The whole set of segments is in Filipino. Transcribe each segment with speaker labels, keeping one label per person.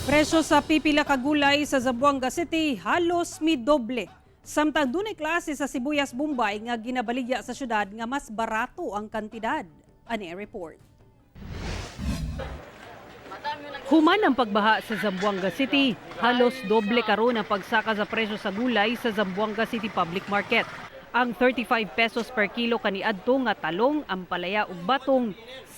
Speaker 1: Presyo sa pipila ka gulay sa Zamboanga City halos midoble. Samtang dunay klase sa sibuyas Bombay nga ginabaligya sa syudad nga mas barato ang kantidad. Ani report. Human ang pagbaha sa Zamboanga City, halos doble karon ang pagsaka sa presyo sa gulay sa Zamboanga City Public Market. Ang 35 pesos per kilo kaniadto nga talong, ampalaya ug batong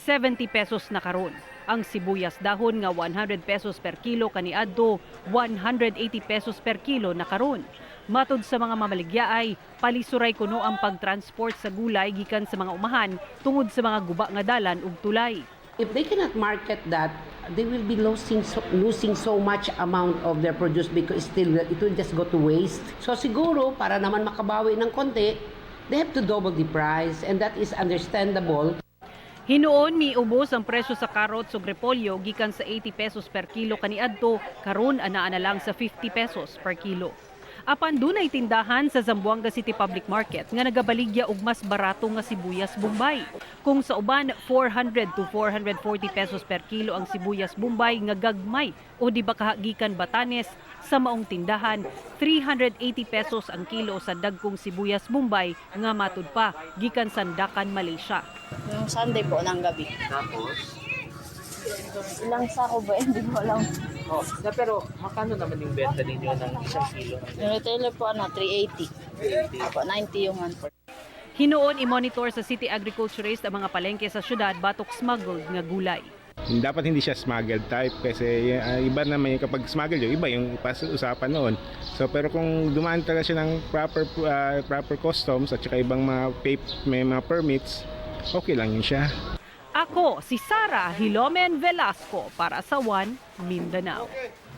Speaker 1: 70 pesos na karon. Ang sibuyas dahon nga 100 pesos per kilo kaniadto 180 pesos per kilo na karon. Matud sa mga mamaligya ay palisuray kuno ang pagtransport sa gulay gikan sa mga umahan tungod sa mga guba nga dalan ug tulay.
Speaker 2: If they cannot market that, they will be losing so much amount of their produce because it will just go to waste. So siguro, para naman makabawi ng konti, they have to double the price and that is understandable.
Speaker 1: Hinuon miubos ang presyo sa carrots ug repolyo gikan sa 80 pesos per kilo kaniadto karon anaa na lang sa 50 pesos per kilo. Apan dunay tindahan sa Zamboanga City Public Market nga nagabaligya og mas barato nga sibuyas Bombay. Kung sa uban 400 to 440 pesos per kilo ang sibuyas Bombay nga gagmay o di ba kahagikan Batanes, sa maong tindahan 380 pesos ang kilo sa dagkong sibuyas Bombay nga matud pa gikan Sandakan, Malaysia.
Speaker 3: Yung Sunday po ng gabi.
Speaker 4: Tapos,
Speaker 3: Ilang sako ba? Hindi ko alam.
Speaker 4: pero makano naman yung benta ninyo ng isang kilo?
Speaker 3: Yung retailer po 380. Apo, 90 yung one.
Speaker 1: Hinuon i-monitor sa City Agriculturist ang mga palengke sa syudad batok smuggled nga gulay.
Speaker 5: Dapat hindi siya smuggled type kasi iba naman yung kapag smuggled yung iba yung usapan noon. So pero kung dumaan talaga siya ng proper customs at saka ibang may mga permits, okay lang yun siya.
Speaker 1: Ako si Sara Hilomen Velasco para sa One Mindanao.